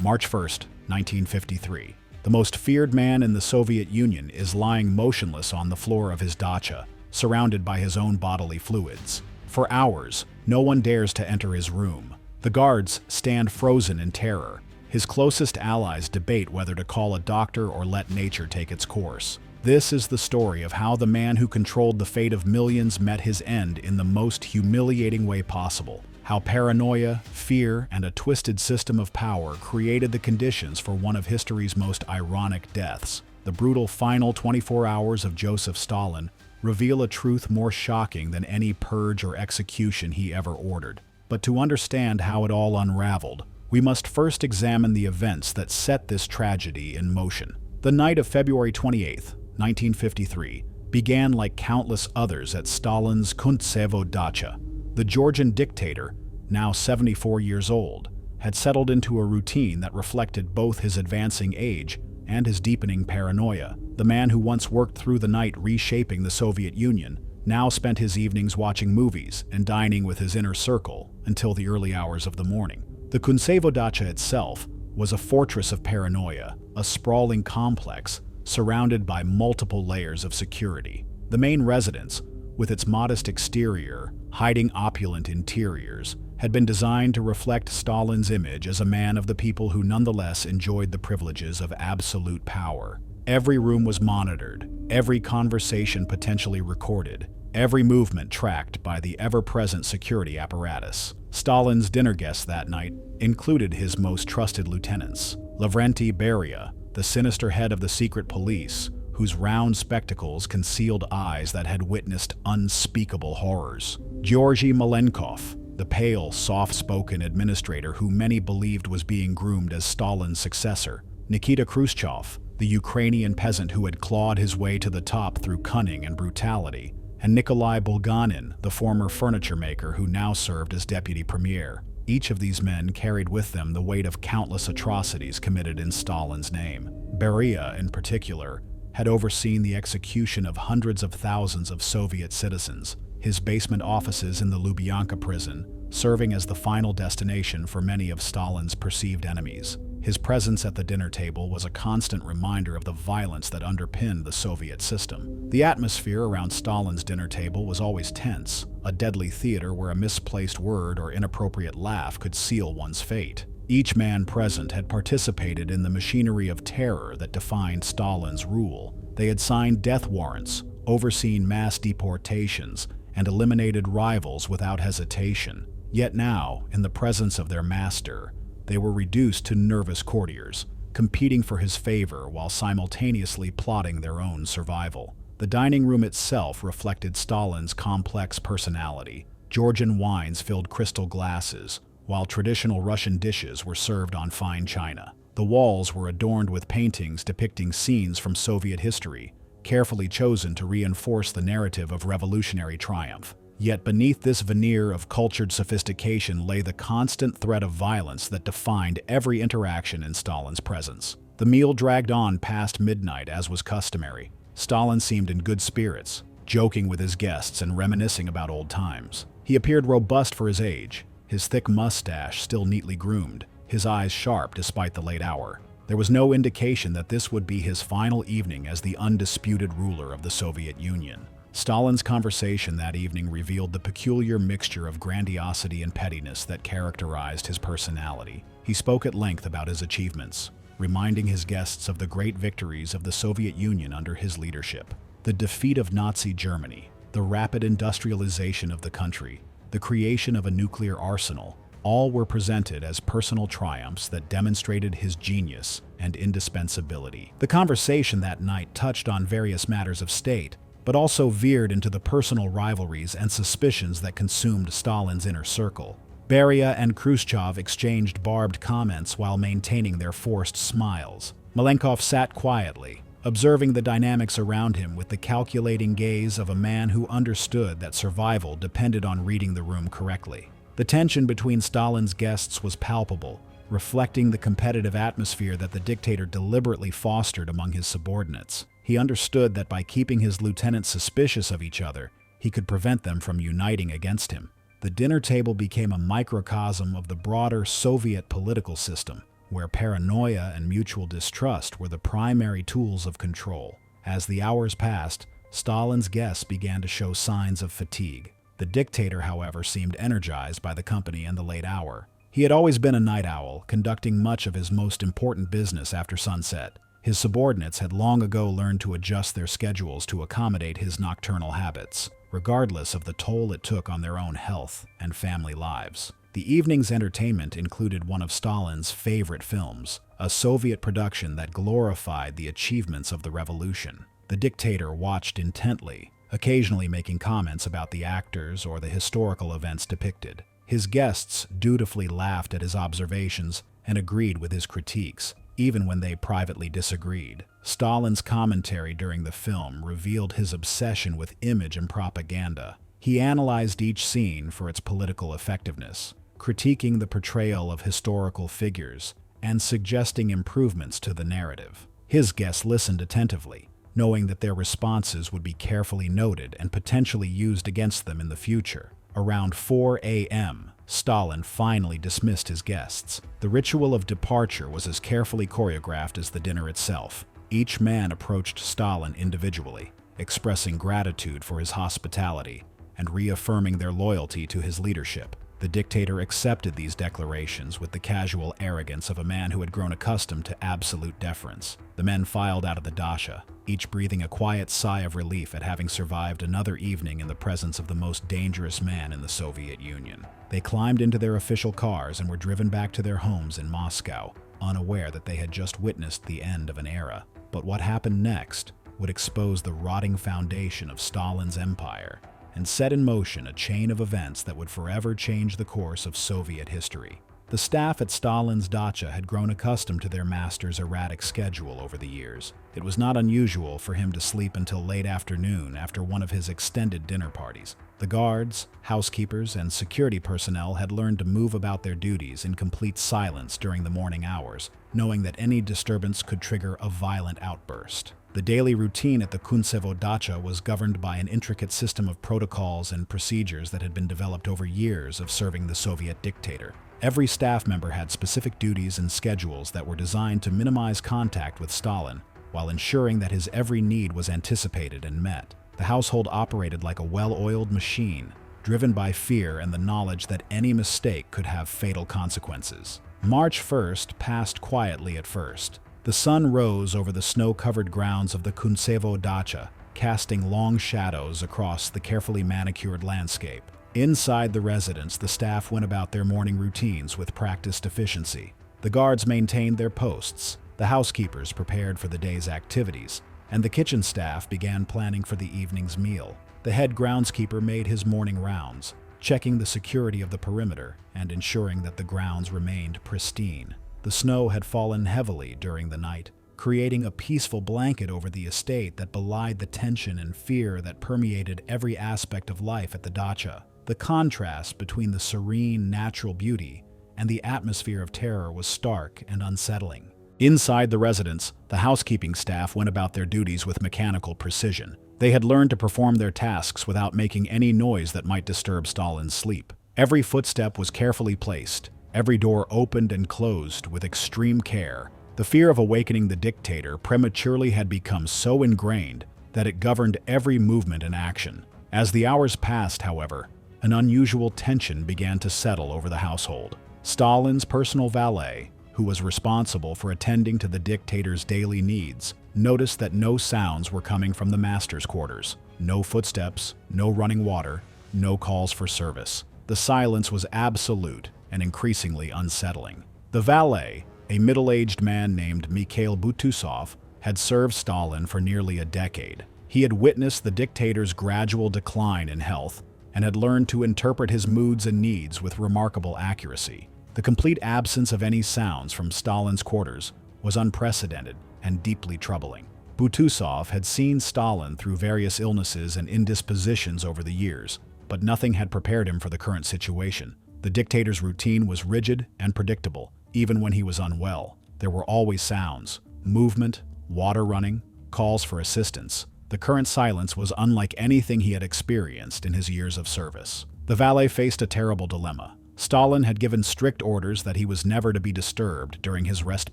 March 1st, 1953. The most feared man in the Soviet Union is lying motionless on the floor of his dacha, surrounded by his own bodily fluids. For hours, no one dares to enter his room. The guards stand frozen in terror. His closest allies debate whether to call a doctor or let nature take its course. This is the story of how the man who controlled the fate of millions met his end in the most humiliating way possible. How paranoia, fear, and a twisted system of power created the conditions for one of history's most ironic deaths. The brutal final 24 hours of Joseph Stalin reveal a truth more shocking than any purge or execution he ever ordered. But to understand how it all unraveled, we must first examine the events that set this tragedy in motion. The night of February 28, 1953, began like countless others at Stalin's Kuntsevo dacha. The Georgian dictator, now 74 years old, had settled into a routine that reflected both his advancing age and his deepening paranoia. The man who once worked through the night reshaping the Soviet Union now spent his evenings watching movies and dining with his inner circle until the early hours of the morning. The Kuntsevo dacha itself was a fortress of paranoia, a sprawling complex surrounded by multiple layers of security. The main residence, with its modest exterior hiding opulent interiors, had been designed to reflect Stalin's image as a man of the people who nonetheless enjoyed the privileges of absolute power. Every room was monitored, every conversation potentially recorded, every movement tracked by the ever-present security apparatus. Stalin's dinner guests that night included his most trusted lieutenants, Lavrenti Beria, the sinister head of the secret police, whose round spectacles concealed eyes that had witnessed unspeakable horrors; Georgy Malenkov, the pale, soft-spoken administrator who many believed was being groomed as Stalin's successor; Nikita Khrushchev, the Ukrainian peasant who had clawed his way to the top through cunning and brutality; and Nikolai Bulganin, the former furniture maker who now served as deputy premier. Each of these men carried with them the weight of countless atrocities committed in Stalin's name. Beria, in particular, had overseen the execution of hundreds of thousands of Soviet citizens, his basement offices in the Lubyanka prison serving as the final destination for many of Stalin's perceived enemies. His presence at the dinner table was a constant reminder of the violence that underpinned the Soviet system. The atmosphere around Stalin's dinner table was always tense, a deadly theater where a misplaced word or inappropriate laugh could seal one's fate. Each man present had participated in the machinery of terror that defined Stalin's rule. They had signed death warrants, overseen mass deportations, and eliminated rivals without hesitation. Yet now, in the presence of their master, they were reduced to nervous courtiers, competing for his favor while simultaneously plotting their own survival. The dining room itself reflected Stalin's complex personality. Georgian wines filled crystal glasses, while traditional Russian dishes were served on fine china. The walls were adorned with paintings depicting scenes from Soviet history, carefully chosen to reinforce the narrative of revolutionary triumph. Yet beneath this veneer of cultured sophistication lay the constant threat of violence that defined every interaction in Stalin's presence. The meal dragged on past midnight as was customary. Stalin seemed in good spirits, joking with his guests and reminiscing about old times. He appeared robust for his age, his thick mustache still neatly groomed, his eyes sharp despite the late hour. There was no indication that this would be his final evening as the undisputed ruler of the Soviet Union. Stalin's conversation that evening revealed the peculiar mixture of grandiosity and pettiness that characterized his personality. He spoke at length about his achievements, reminding his guests of the great victories of the Soviet Union under his leadership. The defeat of Nazi Germany, the rapid industrialization of the country, the creation of a nuclear arsenal, all were presented as personal triumphs that demonstrated his genius and indispensability. The conversation that night touched on various matters of state, but also veered into the personal rivalries and suspicions that consumed Stalin's inner circle. Beria and Khrushchev exchanged barbed comments while maintaining their forced smiles. Malenkov sat quietly, observing the dynamics around him with the calculating gaze of a man who understood that survival depended on reading the room correctly. The tension between Stalin's guests was palpable, reflecting the competitive atmosphere that the dictator deliberately fostered among his subordinates. He understood that by keeping his lieutenants suspicious of each other, he could prevent them from uniting against him. The dinner table became a microcosm of the broader Soviet political system. where paranoia and mutual distrust were the primary tools of control. As the hours passed, Stalin's guests began to show signs of fatigue. The dictator, however, seemed energized by the company and the late hour. He had always been a night owl, conducting much of his most important business after sunset. His subordinates had long ago learned to adjust their schedules to accommodate his nocturnal habits, regardless of the toll it took on their own health and family lives. The evening's entertainment included one of Stalin's favorite films, a Soviet production that glorified the achievements of the revolution. The dictator watched intently, occasionally making comments about the actors or the historical events depicted. His guests dutifully laughed at his observations and agreed with his critiques, even when they privately disagreed. Stalin's commentary during the film revealed his obsession with image and propaganda. He analyzed each scene for its political effectiveness, critiquing the portrayal of historical figures and suggesting improvements to the narrative. His guests listened attentively, knowing that their responses would be carefully noted and potentially used against them in the future. Around 4 a.m., Stalin finally dismissed his guests. The ritual of departure was as carefully choreographed as the dinner itself. Each man approached Stalin individually, expressing gratitude for his hospitality and reaffirming their loyalty to his leadership. The dictator accepted these declarations with the casual arrogance of a man who had grown accustomed to absolute deference. The men filed out of the dacha, each breathing a quiet sigh of relief at having survived another evening in the presence of the most dangerous man in the Soviet Union. They climbed into their official cars and were driven back to their homes in Moscow, unaware that they had just witnessed the end of an era. But what happened next would expose the rotting foundation of Stalin's empire and set in motion a chain of events that would forever change the course of Soviet history. The staff at Stalin's dacha had grown accustomed to their master's erratic schedule over the years. It was not unusual for him to sleep until late afternoon after one of his extended dinner parties. The guards, housekeepers, and security personnel had learned to move about their duties in complete silence during the morning hours, knowing that any disturbance could trigger a violent outburst. The daily routine at the Kuntsevo dacha was governed by an intricate system of protocols and procedures that had been developed over years of serving the Soviet dictator. Every staff member had specific duties and schedules that were designed to minimize contact with Stalin, while ensuring that his every need was anticipated and met. The household operated like a well-oiled machine, driven by fear and the knowledge that any mistake could have fatal consequences. March 1st passed quietly at first. The sun rose over the snow-covered grounds of the Kuntsevo dacha, casting long shadows across the carefully manicured landscape. Inside the residence, the staff went about their morning routines with practiced efficiency. The guards maintained their posts, the housekeepers prepared for the day's activities, and the kitchen staff began planning for the evening's meal. The head groundskeeper made his morning rounds, checking the security of the perimeter and ensuring that the grounds remained pristine. The snow had fallen heavily during the night, creating a peaceful blanket over the estate that belied the tension and fear that permeated every aspect of life at the dacha. The contrast between the serene, natural beauty and the atmosphere of terror was stark and unsettling. Inside the residence, the housekeeping staff went about their duties with mechanical precision. They had learned to perform their tasks without making any noise that might disturb Stalin's sleep. Every footstep was carefully placed, every door opened and closed with extreme care. The fear of awakening the dictator prematurely had become so ingrained that it governed every movement and action. As the hours passed, however, an unusual tension began to settle over the household. Stalin's personal valet, who was responsible for attending to the dictator's daily needs, noticed that no sounds were coming from the master's quarters. No footsteps, no running water, no calls for service. The silence was absolute and increasingly unsettling. The valet, a middle-aged man named Mikhail Butusov, had served Stalin for nearly a decade. He had witnessed the dictator's gradual decline in health and had learned to interpret his moods and needs with remarkable accuracy. The complete absence of any sounds from Stalin's quarters was unprecedented and deeply troubling. Butusov had seen Stalin through various illnesses and indispositions over the years, but nothing had prepared him for the current situation. The dictator's routine was rigid and predictable, even when he was unwell. There were always sounds, movement, water running, calls for assistance. The current silence was unlike anything he had experienced in his years of service. The valet faced a terrible dilemma. Stalin had given strict orders that he was never to be disturbed during his rest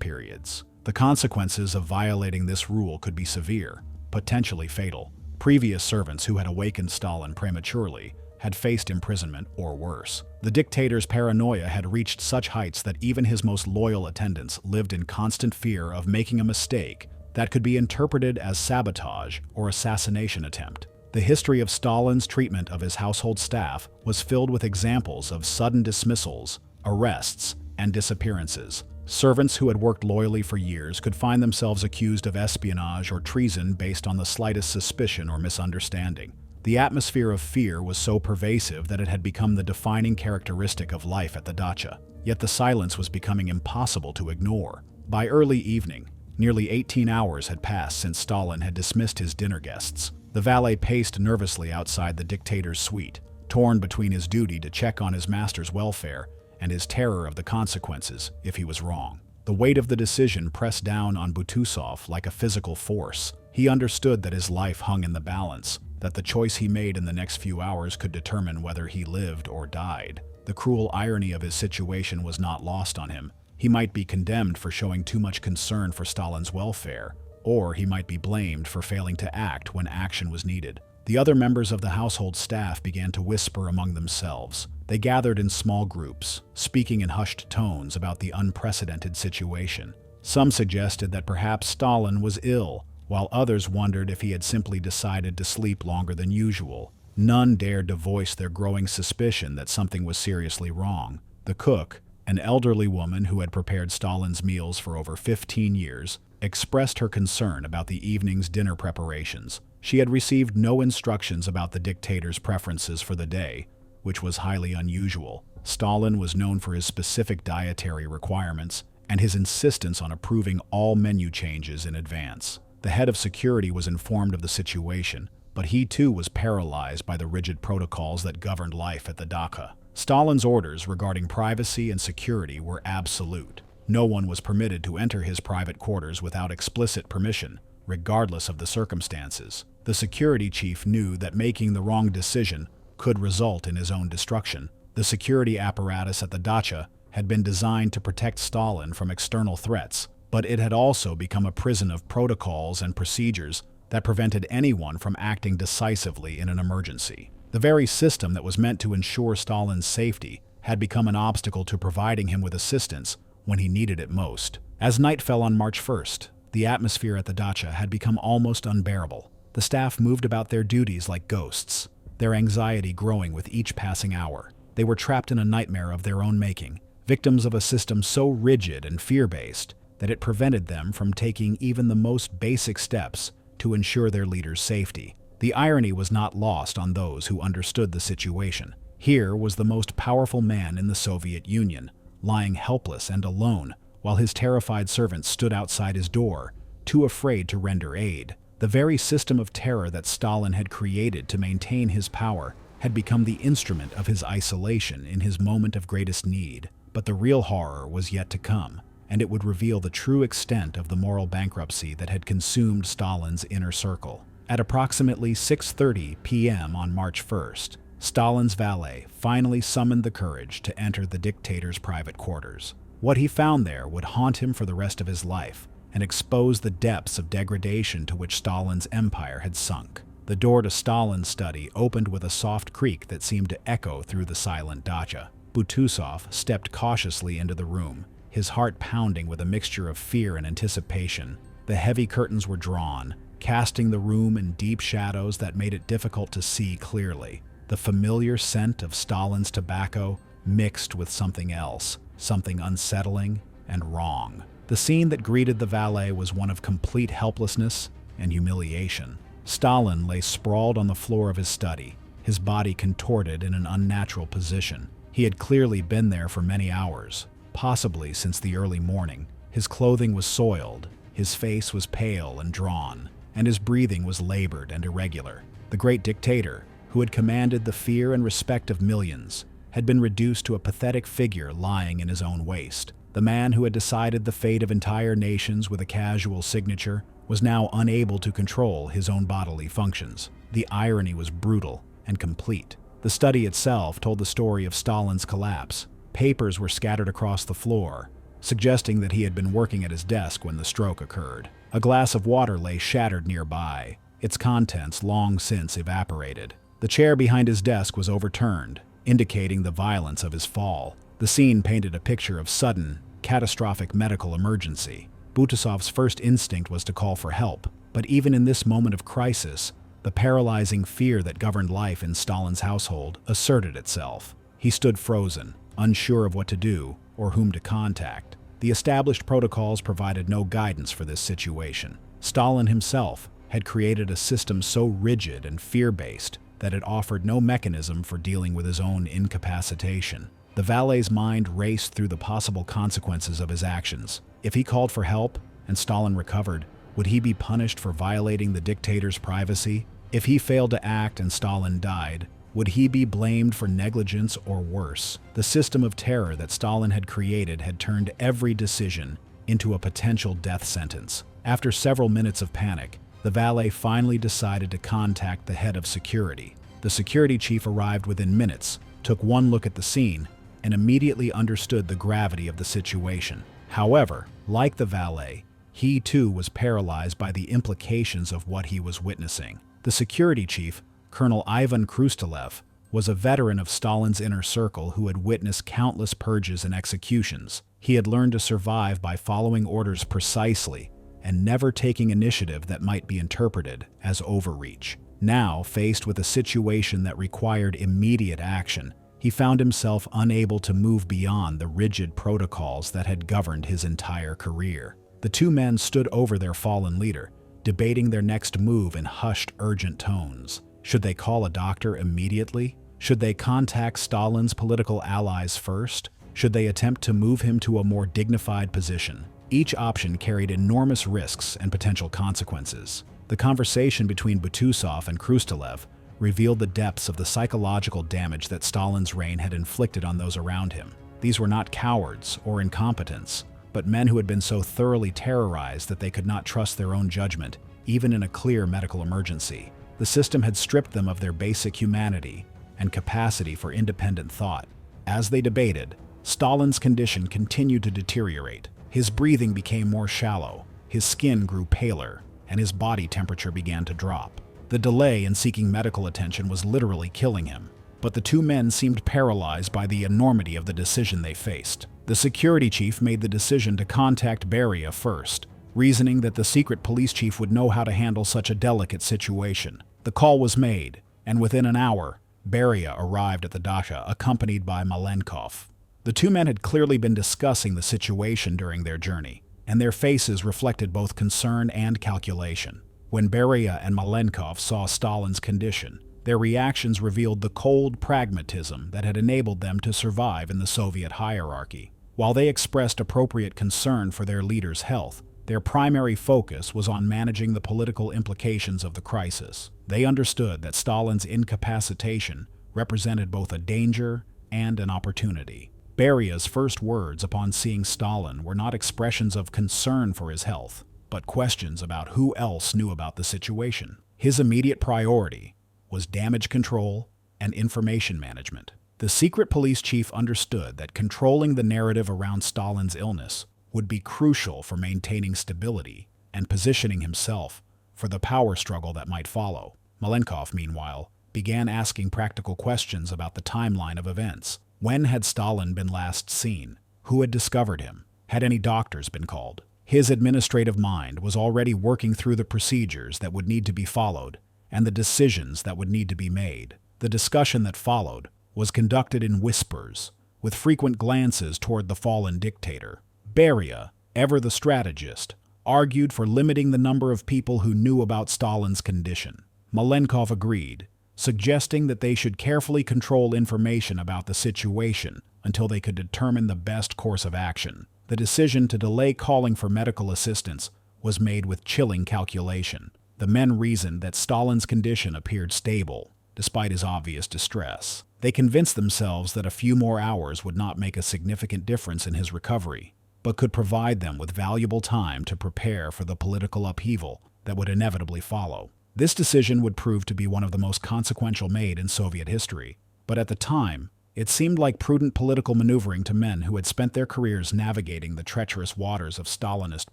periods. The consequences of violating this rule could be severe, potentially fatal. Previous servants who had awakened Stalin prematurely had faced imprisonment or worse. The dictator's paranoia had reached such heights that even his most loyal attendants lived in constant fear of making a mistake that could be interpreted as sabotage or assassination attempt. The history of Stalin's treatment of his household staff was filled with examples of sudden dismissals, arrests, and disappearances. Servants who had worked loyally for years could find themselves accused of espionage or treason based on the slightest suspicion or misunderstanding. The atmosphere of fear was so pervasive that it had become the defining characteristic of life at the dacha. Yet the silence was becoming impossible to ignore. By early evening, nearly 18 hours had passed since Stalin had dismissed his dinner guests. The valet paced nervously outside the dictator's suite, torn between his duty to check on his master's welfare and his terror of the consequences if he was wrong. The weight of the decision pressed down on Butusov like a physical force. He understood that his life hung in the balance, that the choice he made in the next few hours could determine whether he lived or died. The cruel irony of his situation was not lost on him. He might be condemned for showing too much concern for Stalin's welfare, or he might be blamed for failing to act when action was needed. The other members of the household staff began to whisper among themselves. They gathered in small groups, speaking in hushed tones about the unprecedented situation. Some suggested that perhaps Stalin was ill, while others wondered if he had simply decided to sleep longer than usual. None dared to voice their growing suspicion that something was seriously wrong. The cook, an elderly woman who had prepared Stalin's meals for over 15 years, expressed her concern about the evening's dinner preparations. She had received no instructions about the dictator's preferences for the day, which was highly unusual. Stalin was known for his specific dietary requirements and his insistence on approving all menu changes in advance. The head of security was informed of the situation, but he too was paralyzed by the rigid protocols that governed life at the dacha. Stalin's orders regarding privacy and security were absolute. No one was permitted to enter his private quarters without explicit permission, regardless of the circumstances. The security chief knew that making the wrong decision could result in his own destruction. The security apparatus at the dacha had been designed to protect Stalin from external threats, but it had also become a prison of protocols and procedures that prevented anyone from acting decisively in an emergency. The very system that was meant to ensure Stalin's safety had become an obstacle to providing him with assistance when he needed it most. As night fell on March 1st, the atmosphere at the dacha had become almost unbearable. The staff moved about their duties like ghosts, their anxiety growing with each passing hour. They were trapped in a nightmare of their own making, victims of a system so rigid and fear-based that it prevented them from taking even the most basic steps to ensure their leader's safety. The irony was not lost on those who understood the situation. Here was the most powerful man in the Soviet Union, lying helpless and alone, while his terrified servants stood outside his door, too afraid to render aid. The very system of terror that Stalin had created to maintain his power had become the instrument of his isolation in his moment of greatest need. But the real horror was yet to come, and it would reveal the true extent of the moral bankruptcy that had consumed Stalin's inner circle. At approximately 6:30 p.m. on March 1st, Stalin's valet finally summoned the courage to enter the dictator's private quarters. What he found there would haunt him for the rest of his life and expose the depths of degradation to which Stalin's empire had sunk. The door to Stalin's study opened with a soft creak that seemed to echo through the silent dacha. Butusov stepped cautiously into the room, his heart pounding with a mixture of fear and anticipation. The heavy curtains were drawn, casting the room in deep shadows that made it difficult to see clearly. The familiar scent of Stalin's tobacco mixed with something else, something unsettling and wrong. The scene that greeted the valet was one of complete helplessness and humiliation. Stalin lay sprawled on the floor of his study, his body contorted in an unnatural position. He had clearly been there for many hours, possibly since the early morning. His clothing was soiled, his face was pale and drawn, and his breathing was labored and irregular. The great dictator, who had commanded the fear and respect of millions, had been reduced to a pathetic figure lying in his own waste. The man who had decided the fate of entire nations with a casual signature was now unable to control his own bodily functions. The irony was brutal and complete. The study itself told the story of Stalin's collapse, Papers were scattered across the floor, suggesting that he had been working at his desk when the stroke occurred. A glass of water lay shattered nearby, its contents long since evaporated. The chair behind his desk was overturned, indicating the violence of his fall. The scene painted a picture of sudden, catastrophic medical emergency. Butasov's first instinct was to call for help, but even in this moment of crisis, the paralyzing fear that governed life in Stalin's household asserted itself. He stood frozen, unsure of what to do or whom to contact. The established protocols provided no guidance for this situation. Stalin himself had created a system so rigid and fear-based that it offered no mechanism for dealing with his own incapacitation. The valet's mind raced through the possible consequences of his actions. If he called for help and Stalin recovered, would he be punished for violating the dictator's privacy? If he failed to act and Stalin died, would he be blamed for negligence or worse? The system of terror that Stalin had created had turned every decision into a potential death sentence. After several minutes of panic, the valet finally decided to contact the head of security. The security chief arrived within minutes, took one look at the scene, and immediately understood the gravity of the situation. However, like the valet, he too was paralyzed by the implications of what he was witnessing. The security chief, Colonel Ivan Krustalev, was a veteran of Stalin's inner circle who had witnessed countless purges and executions. He had learned to survive by following orders precisely and never taking initiative that might be interpreted as overreach. Now, faced with a situation that required immediate action, he found himself unable to move beyond the rigid protocols that had governed his entire career. The two men stood over their fallen leader, debating their next move in hushed, urgent tones. Should they call a doctor immediately? Should they contact Stalin's political allies first? Should they attempt to move him to a more dignified position? Each option carried enormous risks and potential consequences. The conversation between Butasov and Krustalev revealed the depths of the psychological damage that Stalin's reign had inflicted on those around him. These were not cowards or incompetents, but men who had been so thoroughly terrorized that they could not trust their own judgment, even in a clear medical emergency. The system had stripped them of their basic humanity and capacity for independent thought. As they debated, Stalin's condition continued to deteriorate. His breathing became more shallow, his skin grew paler, and his body temperature began to drop. The delay in seeking medical attention was literally killing him, but the two men seemed paralyzed by the enormity of the decision they faced. The security chief made the decision to contact Beria first, reasoning that the secret police chief would know how to handle such a delicate situation. The call was made, and within an hour, Beria arrived at the dacha, accompanied by Malenkov. The two men had clearly been discussing the situation during their journey, and their faces reflected both concern and calculation. When Beria and Malenkov saw Stalin's condition, their reactions revealed the cold pragmatism that had enabled them to survive in the Soviet hierarchy. While they expressed appropriate concern for their leader's health, their primary focus was on managing the political implications of the crisis. They understood that Stalin's incapacitation represented both a danger and an opportunity. Beria's first words upon seeing Stalin were not expressions of concern for his health, but questions about who else knew about the situation. His immediate priority was damage control and information management. The secret police chief understood that controlling the narrative around Stalin's illness would be crucial for maintaining stability and positioning himself for the power struggle that might follow. Malenkov, meanwhile, began asking practical questions about the timeline of events. When had Stalin been last seen? Who had discovered him? Had any doctors been called? His administrative mind was already working through the procedures that would need to be followed and the decisions that would need to be made. The discussion that followed was conducted in whispers, with frequent glances toward the fallen dictator. Beria, ever the strategist, argued for limiting the number of people who knew about Stalin's condition. Malenkov agreed, suggesting that they should carefully control information about the situation until they could determine the best course of action. The decision to delay calling for medical assistance was made with chilling calculation. The men reasoned that Stalin's condition appeared stable, despite his obvious distress. They convinced themselves that a few more hours would not make a significant difference in his recovery, but could provide them with valuable time to prepare for the political upheaval that would inevitably follow. This decision would prove to be one of the most consequential made in Soviet history, but at the time, It seemed like prudent political maneuvering to men who had spent their careers navigating the treacherous waters of Stalinist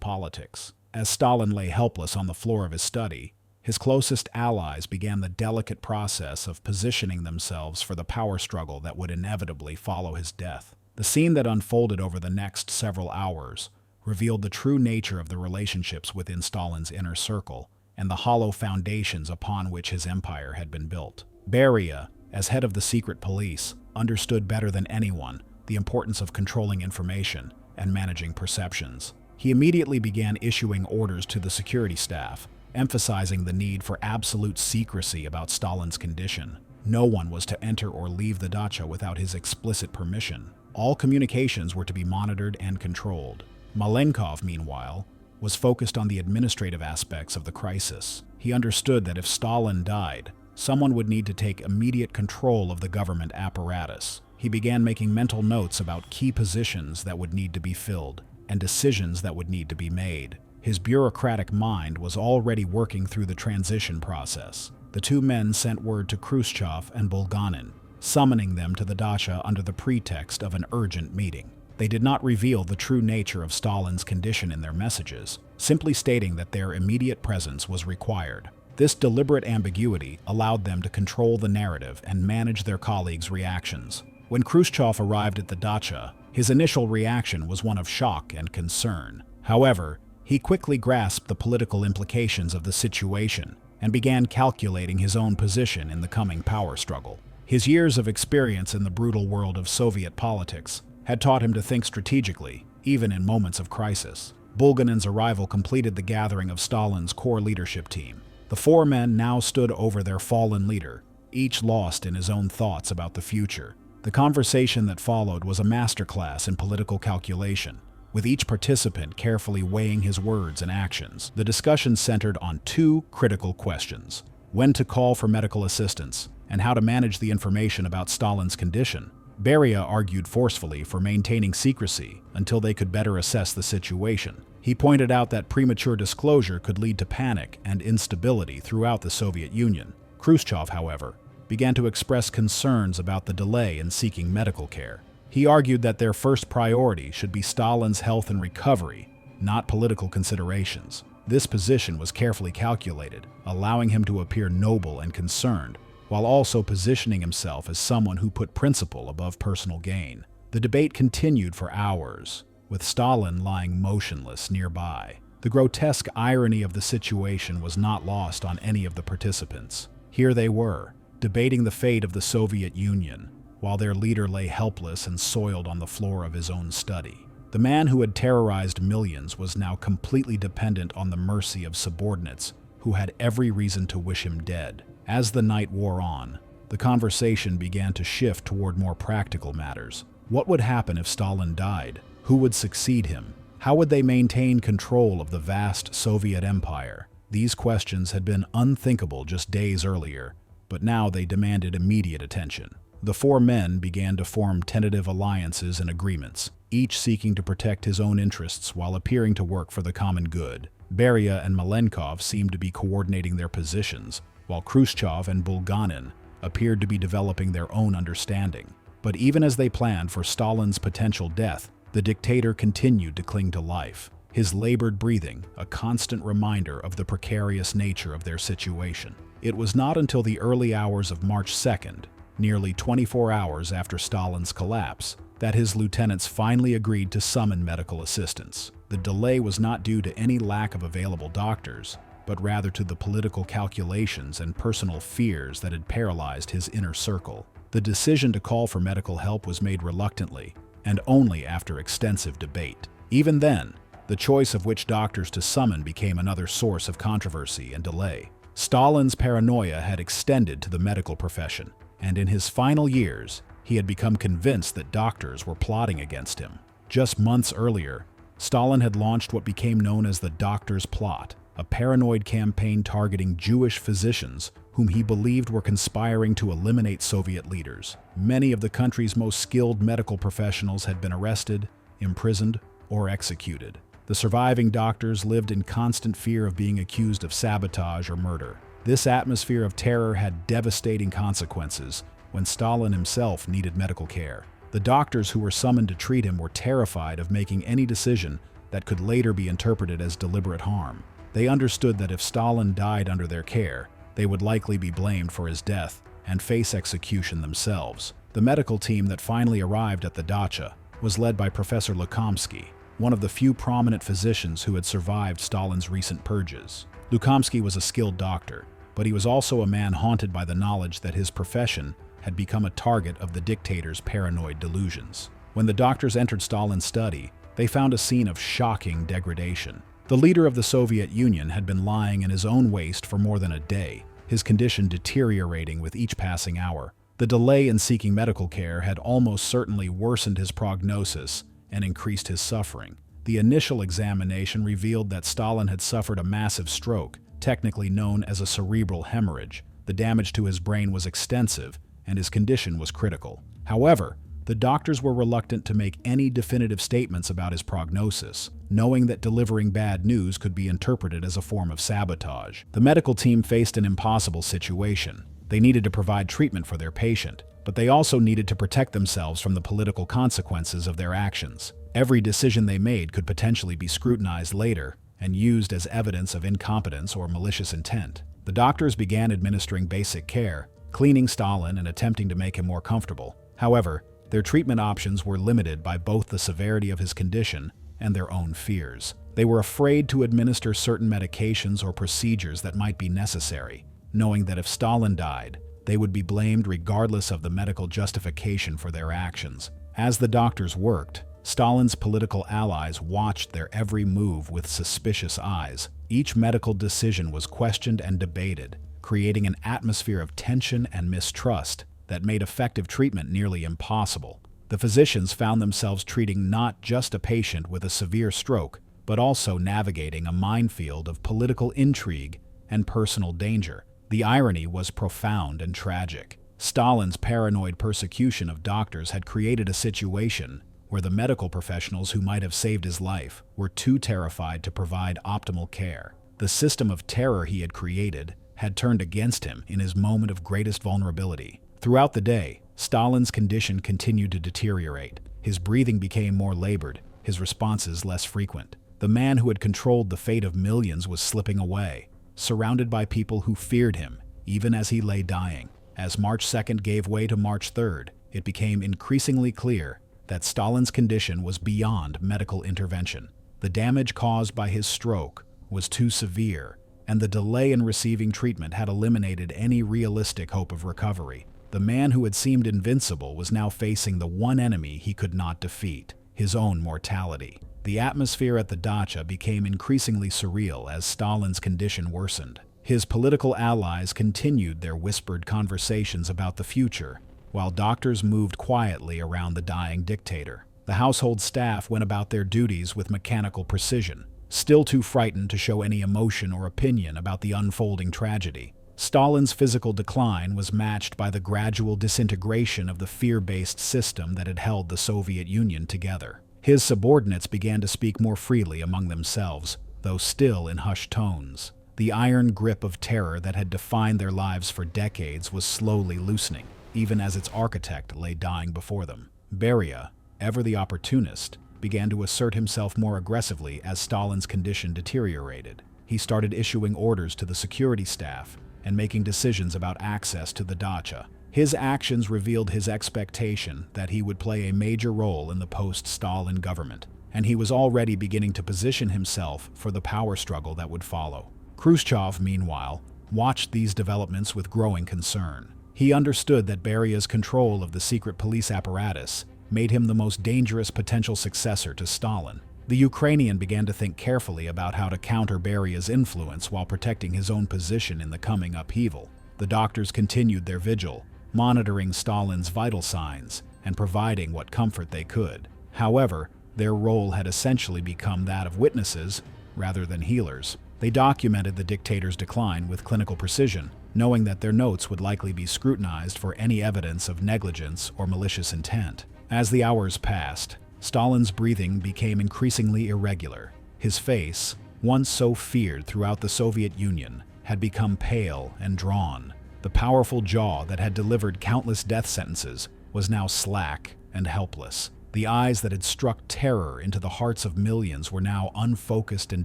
politics. As Stalin lay helpless on the floor of his study, his closest allies began the delicate process of positioning themselves for the power struggle that would inevitably follow his death. The scene that unfolded over the next several hours revealed the true nature of the relationships within Stalin's inner circle and the hollow foundations upon which his empire had been built. Beria, as head of the secret police, understood better than anyone the importance of controlling information and managing perceptions. He immediately began issuing orders to the security staff, emphasizing the need for absolute secrecy about Stalin's condition. No one was to enter or leave the dacha without his explicit permission. All communications were to be monitored and controlled. Malenkov, meanwhile, was focused on the administrative aspects of the crisis. He understood that if Stalin died, someone would need to take immediate control of the government apparatus. He began making mental notes about key positions that would need to be filled and decisions that would need to be made. His bureaucratic mind was already working through the transition process. The two men sent word to Khrushchev and Bulganin, summoning them to the dacha under the pretext of an urgent meeting. They did not reveal the true nature of Stalin's condition in their messages, simply stating that their immediate presence was required. This deliberate ambiguity allowed them to control the narrative and manage their colleagues' reactions. When Khrushchev arrived at the dacha, his initial reaction was one of shock and concern. However, he quickly grasped the political implications of the situation and began calculating his own position in the coming power struggle. His years of experience in the brutal world of Soviet politics had taught him to think strategically, even in moments of crisis. Bulganin's arrival completed the gathering of Stalin's core leadership team. The four men now stood over their fallen leader, each lost in his own thoughts about the future. The conversation that followed was a masterclass in political calculation, with each participant carefully weighing his words and actions. The discussion centered on two critical questions: when to call for medical assistance and how to manage the information about Stalin's condition. Beria argued forcefully for maintaining secrecy until they could better assess the situation. He pointed out that premature disclosure could lead to panic and instability throughout the Soviet Union. Khrushchev, however, began to express concerns about the delay in seeking medical care. He argued that their first priority should be Stalin's health and recovery, not political considerations. This position was carefully calculated, allowing him to appear noble and concerned, while also positioning himself as someone who put principle above personal gain. The debate continued for hours, with Stalin lying motionless nearby. The grotesque irony of the situation was not lost on any of the participants. Here they were, debating the fate of the Soviet Union, while their leader lay helpless and soiled on the floor of his own study. The man who had terrorized millions was now completely dependent on the mercy of subordinates who had every reason to wish him dead. As the night wore on, the conversation began to shift toward more practical matters. What would happen if Stalin died? Who would succeed him? How would they maintain control of the vast Soviet empire? These questions had been unthinkable just days earlier, but now they demanded immediate attention. The four men began to form tentative alliances and agreements, each seeking to protect his own interests while appearing to work for the common good. Beria and Malenkov seemed to be coordinating their positions, while Khrushchev and Bulganin appeared to be developing their own understanding. But even as they planned for Stalin's potential death, the dictator continued to cling to life, his labored breathing a constant reminder of the precarious nature of their situation. It was not until the early hours of March 2nd, nearly 24 hours after Stalin's collapse, that his lieutenants finally agreed to summon medical assistance. The delay was not due to any lack of available doctors, but rather to the political calculations and personal fears that had paralyzed his inner circle. The decision to call for medical help was made reluctantly, and only after extensive debate. Even then, the choice of which doctors to summon became another source of controversy and delay. Stalin's paranoia had extended to the medical profession, and in his final years, he had become convinced that doctors were plotting against him. Just months earlier, Stalin had launched what became known as the Doctor's Plot, a paranoid campaign targeting Jewish physicians whom he believed were conspiring to eliminate Soviet leaders. Many of the country's most skilled medical professionals had been arrested, imprisoned, or executed. The surviving doctors lived in constant fear of being accused of sabotage or murder. This atmosphere of terror had devastating consequences, when Stalin himself needed medical care. The doctors who were summoned to treat him were terrified of making any decision that could later be interpreted as deliberate harm. They understood that if Stalin died under their care, they would likely be blamed for his death and face execution themselves. The medical team that finally arrived at the dacha was led by Professor Lukomsky, one of the few prominent physicians who had survived Stalin's recent purges. Lukomsky was a skilled doctor, but he was also a man haunted by the knowledge that his profession had become a target of the dictator's paranoid delusions. When the doctors entered Stalin's study, they found a scene of shocking degradation. The leader of the Soviet Union had been lying in his own waste for more than a day, his condition deteriorating with each passing hour. The delay in seeking medical care had almost certainly worsened his prognosis and increased his suffering. The initial examination revealed that Stalin had suffered a massive stroke, technically known as a cerebral hemorrhage. The damage to his brain was extensive, and his condition was critical. However, the doctors were reluctant to make any definitive statements about his prognosis, knowing that delivering bad news could be interpreted as a form of sabotage. The medical team faced an impossible situation. They needed to provide treatment for their patient, but they also needed to protect themselves from the political consequences of their actions. Every decision they made could potentially be scrutinized later and used as evidence of incompetence or malicious intent. The doctors began administering basic care, cleaning Stalin and attempting to make him more comfortable. However, their treatment options were limited by both the severity of his condition and their own fears. They were afraid to administer certain medications or procedures that might be necessary, knowing that if Stalin died, they would be blamed regardless of the medical justification for their actions. As the doctors worked, Stalin's political allies watched their every move with suspicious eyes. Each medical decision was questioned and debated, creating an atmosphere of tension and mistrust that made effective treatment nearly impossible. The physicians found themselves treating not just a patient with a severe stroke, but also navigating a minefield of political intrigue and personal danger. The irony was profound and tragic. Stalin's paranoid persecution of doctors had created a situation where the medical professionals who might have saved his life were too terrified to provide optimal care. The system of terror he had created had turned against him in his moment of greatest vulnerability. Throughout the day, Stalin's condition continued to deteriorate. His breathing became more labored, his responses less frequent. The man who had controlled the fate of millions was slipping away, surrounded by people who feared him, even as he lay dying. As March 2nd gave way to March 3rd, it became increasingly clear that Stalin's condition was beyond medical intervention. The damage caused by his stroke was too severe, and the delay in receiving treatment had eliminated any realistic hope of recovery. The man who had seemed invincible was now facing the one enemy he could not defeat, his own mortality. The atmosphere at the dacha became increasingly surreal as Stalin's condition worsened. His political allies continued their whispered conversations about the future, while doctors moved quietly around the dying dictator. The household staff went about their duties with mechanical precision, still too frightened to show any emotion or opinion about the unfolding tragedy. Stalin's physical decline was matched by the gradual disintegration of the fear-based system that had held the Soviet Union together. His subordinates began to speak more freely among themselves, though still in hushed tones. The iron grip of terror that had defined their lives for decades was slowly loosening, even as its architect lay dying before them. Beria, ever the opportunist, began to assert himself more aggressively as Stalin's condition deteriorated. He started issuing orders to the security staff and making decisions about access to the dacha. His actions revealed his expectation that he would play a major role in the post-Stalin government, and he was already beginning to position himself for the power struggle that would follow. Khrushchev, meanwhile, watched these developments with growing concern. He understood that Beria's control of the secret police apparatus made him the most dangerous potential successor to Stalin. The Ukrainian began to think carefully about how to counter Beria's influence while protecting his own position in the coming upheaval. The doctors continued their vigil, monitoring Stalin's vital signs and providing what comfort they could. However, their role had essentially become that of witnesses rather than healers. They documented the dictator's decline with clinical precision, knowing that their notes would likely be scrutinized for any evidence of negligence or malicious intent. As the hours passed, Stalin's breathing became increasingly irregular. His face, once so feared throughout the Soviet Union, had become pale and drawn, The powerful jaw that had delivered countless death sentences was now slack and helpless. The eyes that had struck terror into the hearts of millions were now unfocused and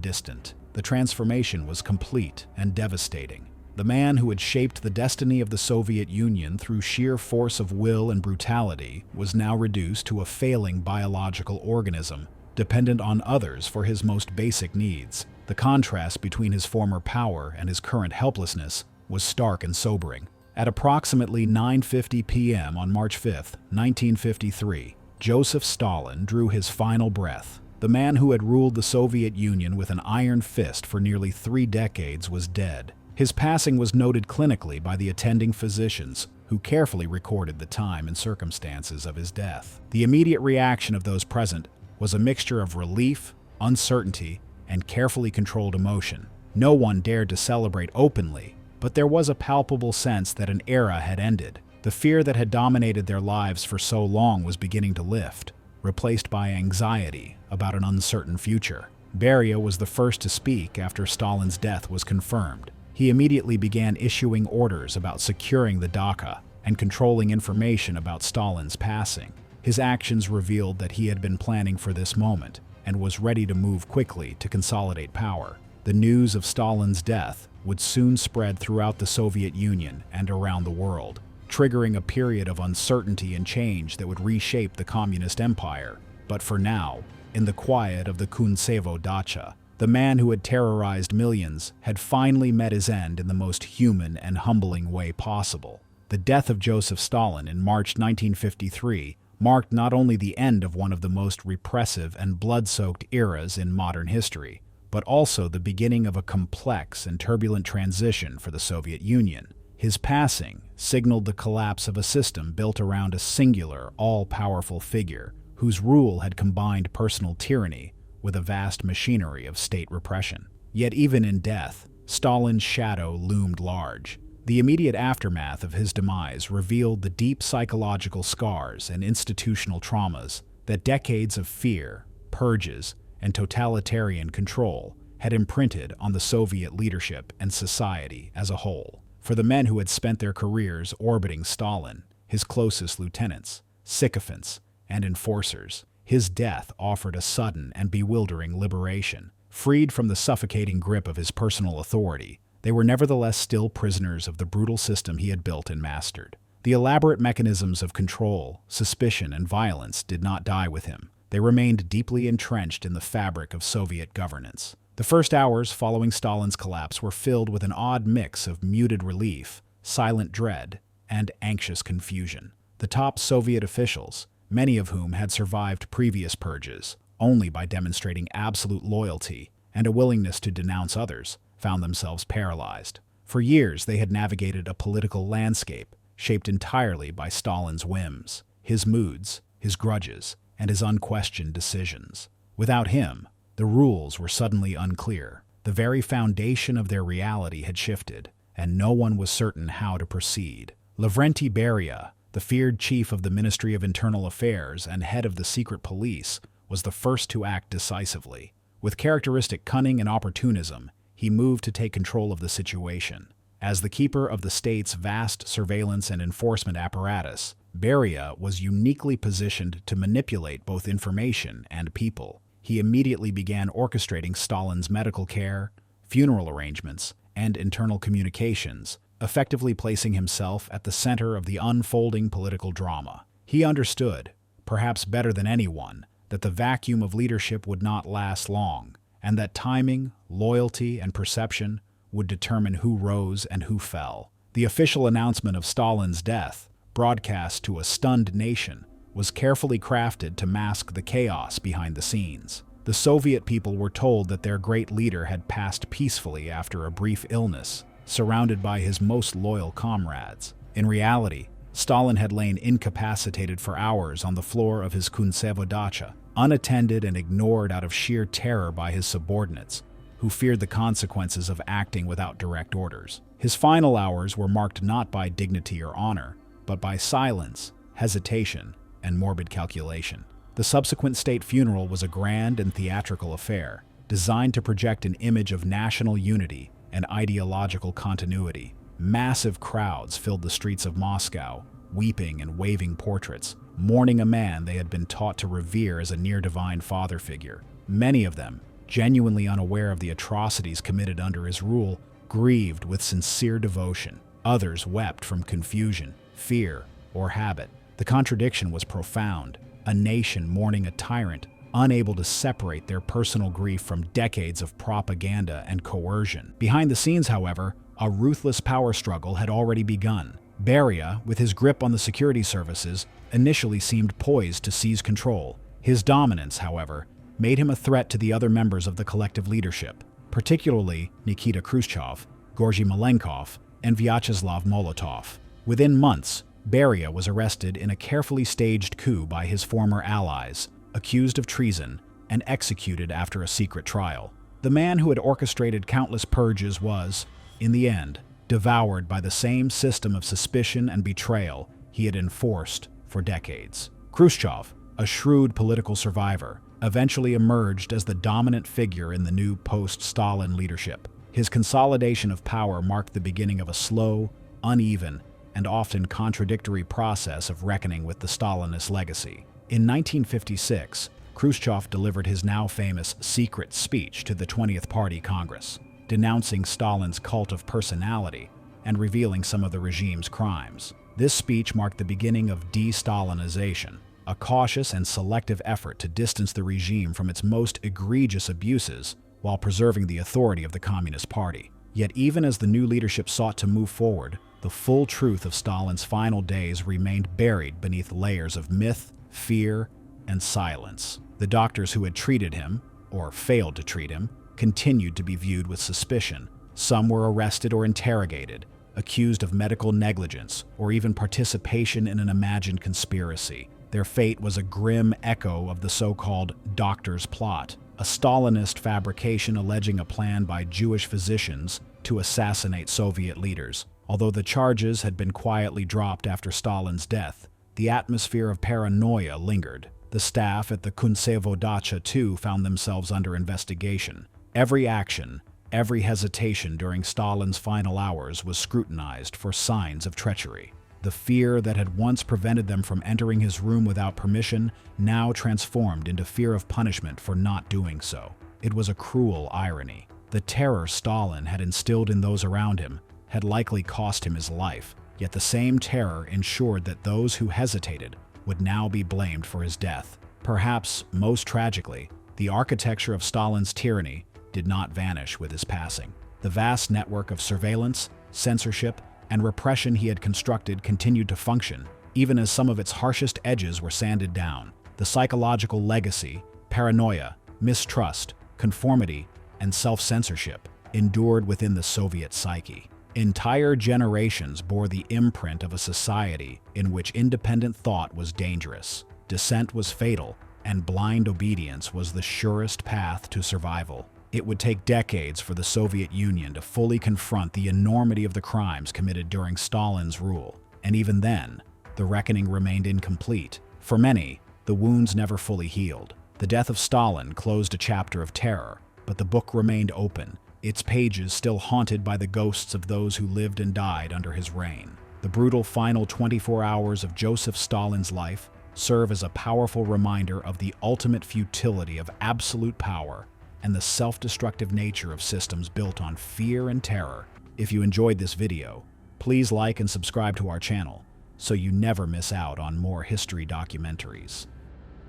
distant. The transformation was complete and devastating. The man who had shaped the destiny of the Soviet Union through sheer force of will and brutality was now reduced to a failing biological organism, dependent on others for his most basic needs. The contrast between his former power and his current helplessness was stark and sobering. At approximately 9:50 p.m. on March 5, 1953, Joseph Stalin drew his final breath. The man who had ruled the Soviet Union with an iron fist for nearly 3 decades was dead. His passing was noted clinically by the attending physicians, who carefully recorded the time and circumstances of his death. The immediate reaction of those present was a mixture of relief, uncertainty, and carefully controlled emotion. No one dared to celebrate openly, but there was a palpable sense that an era had ended. The fear that had dominated their lives for so long was beginning to lift, replaced by anxiety about an uncertain future. Beria was the first to speak after Stalin's death was confirmed. He immediately began issuing orders about securing the dacha and controlling information about Stalin's passing. His actions revealed that he had been planning for this moment and was ready to move quickly to consolidate power. The news of Stalin's death would soon spread throughout the Soviet Union and around the world, triggering a period of uncertainty and change that would reshape the communist empire. But for now, in the quiet of the Kuntsevo dacha, the man who had terrorized millions had finally met his end in the most human and humbling way possible. The death of Joseph Stalin in March 1953 marked not only the end of one of the most repressive and blood-soaked eras in modern history, but also the beginning of a complex and turbulent transition for the Soviet Union. His passing signaled the collapse of a system built around a singular, all-powerful figure whose rule had combined personal tyranny with a vast machinery of state repression. Yet even in death, Stalin's shadow loomed large. The immediate aftermath of his demise revealed the deep psychological scars and institutional traumas that decades of fear, purges, and totalitarian control had imprinted on the Soviet leadership and society as a whole. For the men who had spent their careers orbiting Stalin, his closest lieutenants, sycophants, and enforcers, his death offered a sudden and bewildering liberation. Freed from the suffocating grip of his personal authority, they were nevertheless still prisoners of the brutal system he had built and mastered. The elaborate mechanisms of control, suspicion, and violence did not die with him. They remained deeply entrenched in the fabric of Soviet governance. The first hours following Stalin's collapse were filled with an odd mix of muted relief, silent dread, and anxious confusion. The top Soviet officials, many of whom had survived previous purges only by demonstrating absolute loyalty and a willingness to denounce others, found themselves paralyzed. For years, they had navigated a political landscape shaped entirely by Stalin's whims, his moods, his grudges, and his unquestioned decisions. Without him, the rules were suddenly unclear. The very foundation of their reality had shifted, and no one was certain how to proceed. Lavrenti Beria, the feared chief of the Ministry of Internal Affairs and head of the secret police, was the first to act decisively. With characteristic cunning and opportunism, he moved to take control of the situation. As the keeper of the state's vast surveillance and enforcement apparatus, Beria was uniquely positioned to manipulate both information and people. He immediately began orchestrating Stalin's medical care, funeral arrangements, and internal communications, effectively placing himself at the center of the unfolding political drama. He understood, perhaps better than anyone, that the vacuum of leadership would not last long, and that timing, loyalty, and perception would determine who rose and who fell. The official announcement of Stalin's death, broadcast to a stunned nation, was carefully crafted to mask the chaos behind the scenes. The Soviet people were told that their great leader had passed peacefully after a brief illness, surrounded by his most loyal comrades. In reality, Stalin had lain incapacitated for hours on the floor of his Kuntsevo dacha, unattended and ignored out of sheer terror by his subordinates, who feared the consequences of acting without direct orders. His final hours were marked not by dignity or honor, but by silence, hesitation, and morbid calculation. The subsequent state funeral was a grand and theatrical affair, designed to project an image of national unity and ideological continuity. Massive crowds filled the streets of Moscow, weeping and waving portraits, mourning a man they had been taught to revere as a near-divine father figure. Many of them, genuinely unaware of the atrocities committed under his rule, grieved with sincere devotion. Others wept from confusion, fear, or habit. The contradiction was profound. A nation mourning a tyrant, unable to separate their personal grief from decades of propaganda and coercion. Behind the scenes, however, a ruthless power struggle had already begun. Beria, with his grip on the security services, initially seemed poised to seize control. His dominance, however, made him a threat to the other members of the collective leadership, particularly Nikita Khrushchev, Georgy Malenkov, and Vyacheslav Molotov. Within months, Beria was arrested in a carefully staged coup by his former allies, accused of treason, and executed after a secret trial. The man who had orchestrated countless purges was, in the end, devoured by the same system of suspicion and betrayal he had enforced for decades. Khrushchev, a shrewd political survivor, eventually emerged as the dominant figure in the new post-Stalin leadership. His consolidation of power marked the beginning of a slow, uneven, and often contradictory process of reckoning with the Stalinist legacy. In 1956, Khrushchev delivered his now famous secret speech to the 20th Party Congress, denouncing Stalin's cult of personality and revealing some of the regime's crimes. This speech marked the beginning of de-Stalinization, a cautious and selective effort to distance the regime from its most egregious abuses while preserving the authority of the Communist Party. Yet even as the new leadership sought to move forward, the full truth of Stalin's final days remained buried beneath layers of myth, fear, and silence. The doctors who had treated him, or failed to treat him, continued to be viewed with suspicion. Some were arrested or interrogated, accused of medical negligence or even participation in an imagined conspiracy. Their fate was a grim echo of the so-called doctor's plot, a Stalinist fabrication alleging a plan by Jewish physicians to assassinate Soviet leaders. Although the charges had been quietly dropped after Stalin's death, the atmosphere of paranoia lingered. The staff at the Kuntsevo dacha too found themselves under investigation. Every action, every hesitation during Stalin's final hours was scrutinized for signs of treachery. The fear that had once prevented them from entering his room without permission now transformed into fear of punishment for not doing so. It was a cruel irony. The terror Stalin had instilled in those around him had likely cost him his life, yet the same terror ensured that those who hesitated would now be blamed for his death. Perhaps most tragically, the architecture of Stalin's tyranny did not vanish with his passing. The vast network of surveillance, censorship, and repression he had constructed continued to function, even as some of its harshest edges were sanded down. The psychological legacy, paranoia, mistrust, conformity, and self-censorship endured within the Soviet psyche. Entire generations bore the imprint of a society in which independent thought was dangerous, dissent was fatal, and blind obedience was the surest path to survival. It would take decades for the Soviet Union to fully confront the enormity of the crimes committed during Stalin's rule, and even then, the reckoning remained incomplete. For many, the wounds never fully healed. The death of Stalin closed a chapter of terror, but the book remained open, its pages still haunted by the ghosts of those who lived and died under his reign. The brutal final 24 hours of Joseph Stalin's life serve as a powerful reminder of the ultimate futility of absolute power and the self-destructive nature of systems built on fear and terror. If you enjoyed this video, please like and subscribe to our channel so you never miss out on more history documentaries.